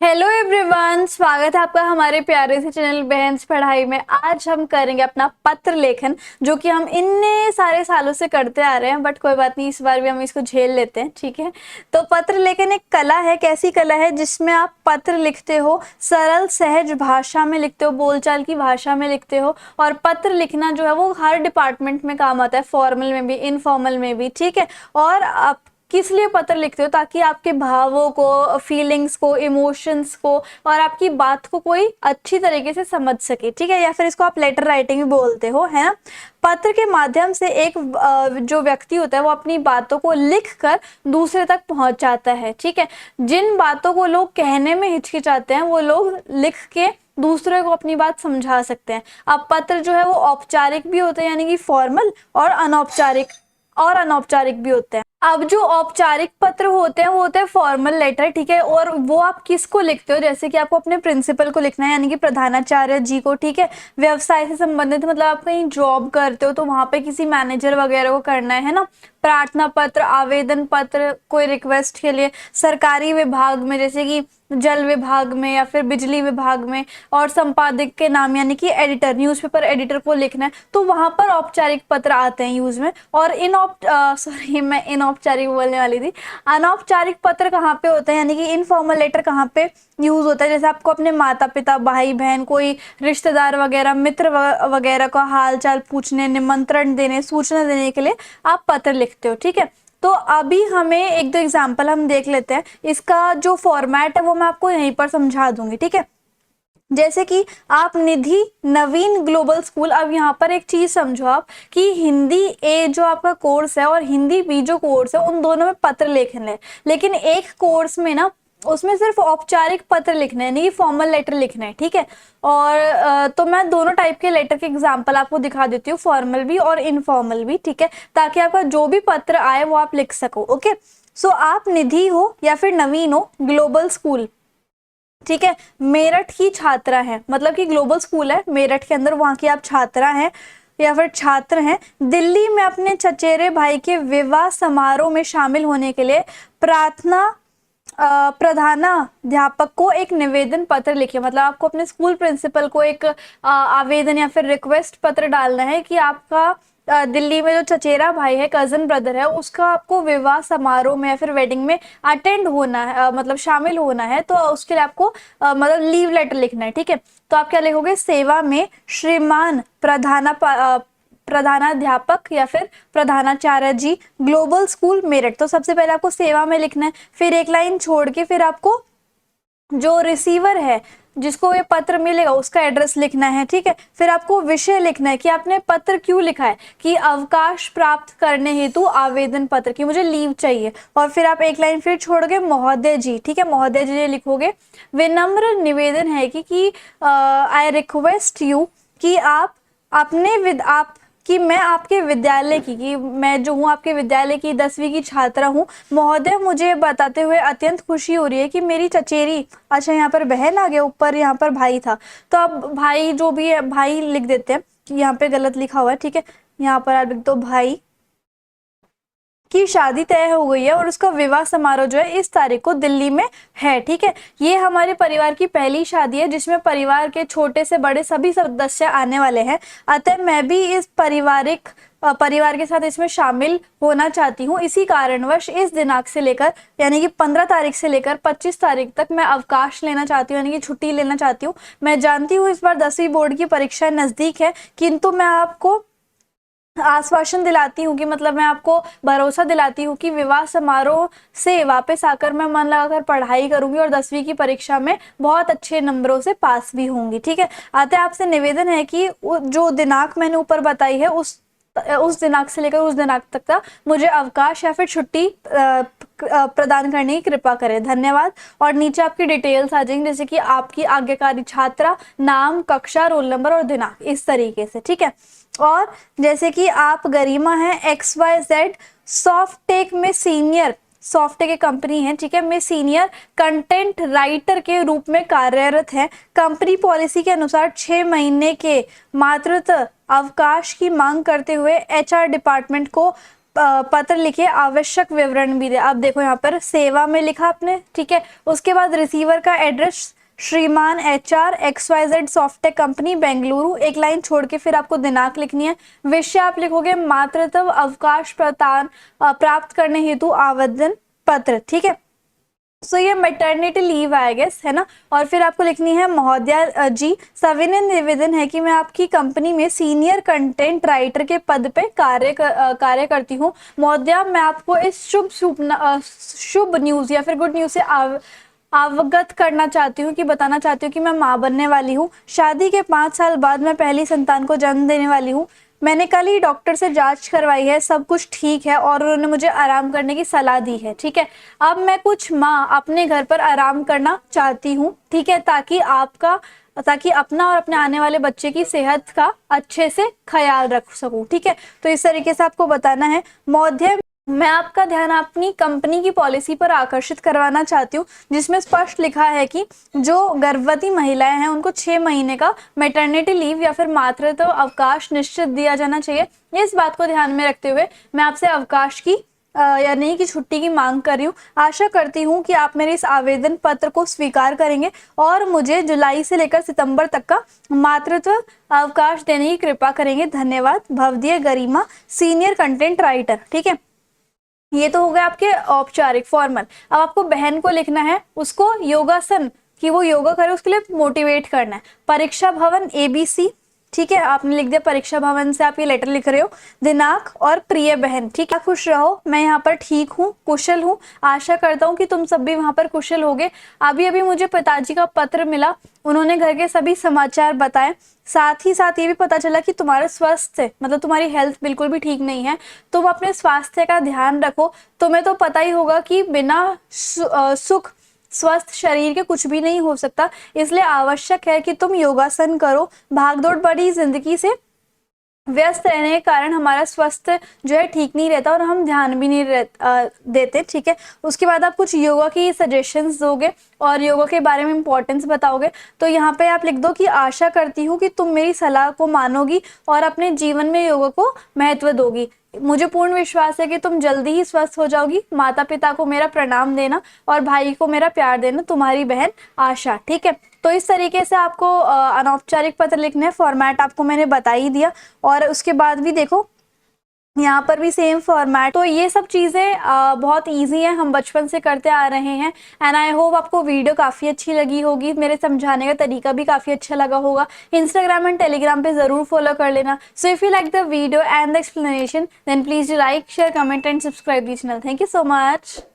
Hello everyone, स्वागत है आपका हमारे प्यारे से चैनल बहन्स पढ़ाई में। आज हम करेंगे अपना पत्र लेखन, जो कि हम इतने सारे सालों से करते आ रहे हैं। बट कोई बात नहीं, इस बार भी हम इसको झेल लेते हैं, ठीक है। तो पत्र लेखन एक कला है। कैसी कला है? जिसमें आप पत्र लिखते हो, सरल सहज भाषा में लिखते हो, बोलचाल की भाषा में लिखते हो। और पत्र लिखना जो है वो हर डिपार्टमेंट में काम आता है, फॉर्मल में भी, इनफॉर्मल में भी, ठीक है। और आप किस लिए पत्र लिखते हो? ताकि आपके भावों को, फीलिंग्स को, इमोशंस को और आपकी बात को कोई अच्छी तरीके से समझ सके, ठीक है। या फिर इसको आप लेटर राइटिंग भी बोलते हो, है ना। पत्र के माध्यम से एक जो व्यक्ति होता है वो अपनी बातों को लिख कर दूसरे तक पहुंचाता है, ठीक है। जिन बातों को लोग कहने में हिचकिचाते हैं वो लोग लिख के दूसरे को अपनी बात समझा सकते हैं। अब पत्र जो है वो औपचारिक भी होते हैं, यानी कि फॉर्मल, और अनौपचारिक भी होते हैं। अब जो औपचारिक पत्र होते हैं वो होते हैं फॉर्मल लेटर, ठीक है। और वो आप किसको लिखते हो? जैसे कि आपको अपने प्रिंसिपल को लिखना है, यानी कि प्रधानाचार्य जी को, ठीक है। व्यवसाय से संबंधित, मतलब आप कहीं जॉब करते हो तो वहां पे किसी मैनेजर वगैरह को करना है ना। प्रार्थना पत्र, आवेदन पत्र, कोई रिक्वेस्ट के लिए सरकारी विभाग में, जैसे कि जल विभाग में या फिर बिजली विभाग में। और संपादक के नाम, यानी कि एडिटर, न्यूज़पेपर एडिटर को लिखना है, तो वहां पर औपचारिक पत्र आते हैं यूज में। और मैं इनौपचारिक बोलने वाली थी। अनौपचारिक पत्र कहाँ पे होते हैं, यानी कि इनफॉर्मल लेटर कहाँ पे यूज होता है? जैसे आपको अपने माता पिता, भाई बहन, कोई रिश्तेदार वगैरह, मित्र वगैरह का हाल चाल पूछने, निमंत्रण देने, सूचना देने के लिए आप पत्र लिखते हो, ठीक है। तो अभी हमें एक दो एग्जाम्पल हम देख लेते हैं। इसका जो फॉर्मेट है वो मैं आपको यहीं पर समझा दूंगी, ठीक है। जैसे कि आप निधि नवीन ग्लोबल स्कूल। अब यहाँ पर एक चीज समझो आप, कि हिंदी ए जो आपका कोर्स है और हिंदी बी जो कोर्स है, उन दोनों में पत्र लेखन है। लेकिन एक कोर्स में ना, उसमें सिर्फ औपचारिक पत्र लिखने हैं, नहीं फॉर्मल लेटर लिखने हैं, ठीक है। और तो मैं दोनों टाइप के लेटर के एग्जांपल आपको दिखा देती हूँ, फॉर्मल भी और इनफॉर्मल भी, ठीक है। ताकि आपका जो भी पत्र आए वो आप लिख सको, ओके। सो आप निधि हो या फिर नवीन हो, ग्लोबल स्कूल, ठीक है, मेरठ की छात्रा है। मतलब कि ग्लोबल स्कूल है मेरठ के अंदर, वहां की आप छात्रा हैं या फिर छात्र हैं। दिल्ली में अपने चचेरे भाई के विवाह समारोह में शामिल होने के लिए प्रार्थना प्रधानाध्यापक को एक निवेदन पत्र लिखिए। मतलब आपको अपने स्कूल प्रिंसिपल को एक आवेदन या फिर रिक्वेस्ट पत्र डालना है कि आपका दिल्ली में जो चचेरा भाई है, कजन ब्रदर है, उसका आपको विवाह समारोह में या फिर वेडिंग में अटेंड होना है, मतलब शामिल होना है। तो उसके लिए आपको मतलब लीव लेटर लिखना है, ठीक है। तो आप क्या लिखोगे? सेवा में श्रीमान प्रधानाध्यापक या फिर प्रधानाचार्य जी, ग्लोबल स्कूल मेरठ। तो सबसे पहले आपको सेवा में लिखना है, फिर एक लाइन छोड़ के फिर आपको जो रिसीवर है, जिसको ये पत्र मिलेगा, उसका एड्रेस लिखना है, ठीक है। फिर आपको विषय लिखना है कि आपने पत्र क्यों लिखा है, कि अवकाश प्राप्त करने हेतु आवेदन पत्र, की मुझे लीव चाहिए। और फिर आप एक लाइन फिर छोड़ के महोदय जी, ठीक है, महोदय जी लिखोगे। विनम्र निवेदन है कि आई रिक्वेस्ट यू, कि आप अपने आप, कि मैं आपके विद्यालय की, कि मैं जो हूँ आपके विद्यालय की 10वीं की छात्रा हूँ। महोदय, मुझे बताते हुए अत्यंत खुशी हो रही है कि मेरी चचेरी, अच्छा यहाँ पर बहन आ गया, ऊपर यहाँ पर भाई था, तो अब भाई जो भी है, भाई लिख देते हैं कि यहाँ पे गलत लिखा हुआ है, ठीक है। यहाँ पर आप लिख दो भाई की शादी तय हो गई है और उसका विवाह समारोह जो है इस तारीख को दिल्ली में है, ठीक है। ये हमारे परिवार की पहली शादी है जिसमें परिवार के छोटे से बड़े सभी सदस्य आने वाले हैं। अतः मैं भी इस परिवार के साथ इसमें शामिल होना चाहती हूँ। इसी कारणवश इस दिनांक से लेकर, यानी कि 15 तारीख से लेकर 25 तारीख तक मैं अवकाश लेना चाहती हूँ, यानी कि छुट्टी लेना चाहती हूँ। मैं जानती हूँ इस बार 10वीं बोर्ड की परीक्षा नजदीक है, किंतु मैं आपको आश्वासन दिलाती हूँ, कि मतलब मैं आपको भरोसा दिलाती हूँ कि विवाह समारोह से वापस आकर मैं मन लगाकर पढ़ाई करूंगी और 10वीं की परीक्षा में बहुत अच्छे नंबरों से पास भी होंगी, ठीक है। अतः आपसे निवेदन है कि जो दिनांक मैंने ऊपर बताई है, उस दिनांक से लेकर उस दिनांक तक का मुझे अवकाश या फिर छुट्टी प्रदान करने की कृपा करें, धन्यवाद। और नीचे आपकी डिटेल्स आ जाएंगी, जैसे कि आपकी आज्ञाकारी छात्रा, नाम, कक्षा, रोल नंबर और दिनांक, इस तरीके से, ठीक है। और जैसे कि आप गरिमा है, XYZ सॉफ्टेक में सीनियर, सॉफ्टेक एक कंपनी है, ठीक है, में सीनियर कंटेंट राइटर के रूप में कार्यरत है। कंपनी पॉलिसी के अनुसार 6 महीने के मातृत्व अवकाश की मांग करते हुए HR डिपार्टमेंट को पत्र लिखिए, आवश्यक विवरण भी दे। आप देखो यहाँ पर सेवा में लिखा आपने, ठीक है। उसके बाद रिसीवर का एड्रेस श्रीमान HR XYZ Softtech company Bengaluru, एक लाइन छोड़ के फिर आपको दिनांक लिखनी है। विषय आप लिखोगे मातृत्व अवकाश प्रदान प्राप्त करने हेतु आवेदन पत्र, ठीक है। सो ये मैटरनिटी लीव आई गेस, है ना। और फिर आपको लिखनी है महोदया जी, सविनय निवेदन है कि मैं आपकी कंपनी में सीनियर कंटेंट राइटर के पद पे कार्य करती हूँ। महोदया, मैं आपको इस शुभ न्यूज़ या फिर गुड न्यूज़ से अवगत करना चाहती हूँ कि बताना चाहती हूँ कि मैं माँ बनने वाली हूँ। शादी के 5 साल बाद मैं पहली संतान को जन्म देने वाली हूँ। मैंने कल ही डॉक्टर से जांच करवाई है, सब कुछ ठीक है और उन्होंने मुझे आराम करने की सलाह दी है, ठीक है। अब मैं कुछ माँ अपने घर पर आराम करना चाहती हूँ, ठीक है, ताकि अपना और अपने आने वाले बच्चे की सेहत का अच्छे से ख्याल रख सकूं, ठीक है। तो इस तरीके से आपको बताना है। महोदय, मैं आपका ध्यान अपनी कंपनी की पॉलिसी पर आकर्षित करवाना चाहती हूँ, जिसमें स्पष्ट लिखा है कि जो गर्भवती महिलाएं हैं उनको 6 महीने का मैटरनिटी लीव या फिर मातृत्व अवकाश निश्चित दिया जाना चाहिए। इस बात को ध्यान में रखते हुए मैं आपसे अवकाश की या नहीं की छुट्टी की मांग कर रही हूँ। आशा करती हूँ कि आप मेरे इस आवेदन पत्र को स्वीकार करेंगे और मुझे जुलाई से लेकर सितंबर तक का मातृत्व अवकाश देने की कृपा करेंगे। धन्यवाद, भवदीय गरिमा, सीनियर कंटेंट राइटर, ठीक है। ये तो हो गया आपके औपचारिक फॉर्मल। अब आपको बहन को लिखना है, उसको योगासन कि वो योगा करे उसके लिए मोटिवेट करना है। परीक्षा भवन ABC, ठीक है, आपने लिख दिया परीक्षा भवन से आप ये लेटर लिख रहे हो। दिनांक और प्रिय बहन, ठीक है, खुश रहो, मैं यहाँ पर ठीक हूँ, कुशल हूँ। आशा करता हूँ कि तुम सब भी वहाँ पर कुशल होगे। अभी अभी मुझे पिताजी का पत्र मिला, उन्होंने घर के सभी समाचार बताए। साथ ही साथ ये भी पता चला कि तुम्हारे स्वास्थ्य मतलब तुम्हारी हेल्थ बिल्कुल भी ठीक नहीं है। तुम अपने स्वास्थ्य का ध्यान रखो। तुम्हें तो पता ही होगा कि बिना सुख स्वस्थ शरीर के कुछ भी नहीं हो सकता, इसलिए आवश्यक है कि तुम योगासन करो। भागदौड़ भरी जिंदगी से व्यस्त रहने के कारण हमारा स्वास्थ्य जो है ठीक नहीं रहता और हम ध्यान भी नहीं देते, ठीक है। उसके बाद आप कुछ योगा की सजेशंस दोगे और योगा के बारे में इंपॉर्टेंस बताओगे। तो यहाँ पे आप लिख दो कि आशा करती हूँ कि तुम मेरी सलाह को मानोगी और अपने जीवन में योगा को महत्व दोगी। मुझे पूर्ण विश्वास है कि तुम जल्दी ही स्वस्थ हो जाओगी। माता पिता को मेरा प्रणाम देना और भाई को मेरा प्यार देना। तुम्हारी बहन आशा, ठीक है। तो इस तरीके से आपको अनौपचारिक पत्र लिखने हैं। फॉर्मेट आपको मैंने बता ही दिया और उसके बाद भी देखो यहाँ पर भी सेम फॉर्मेट। तो ये सब चीज़ें बहुत इजी है, हम बचपन से करते आ रहे हैं। एंड आई होप आपको वीडियो काफ़ी अच्छी लगी होगी, मेरे समझाने का तरीका भी काफ़ी अच्छा लगा होगा। इंस्टाग्राम एंड टेलीग्राम पे ज़रूर फॉलो कर लेना। So if you like the video and the explanation then please like share comment and subscribe the channel. Thank you so much.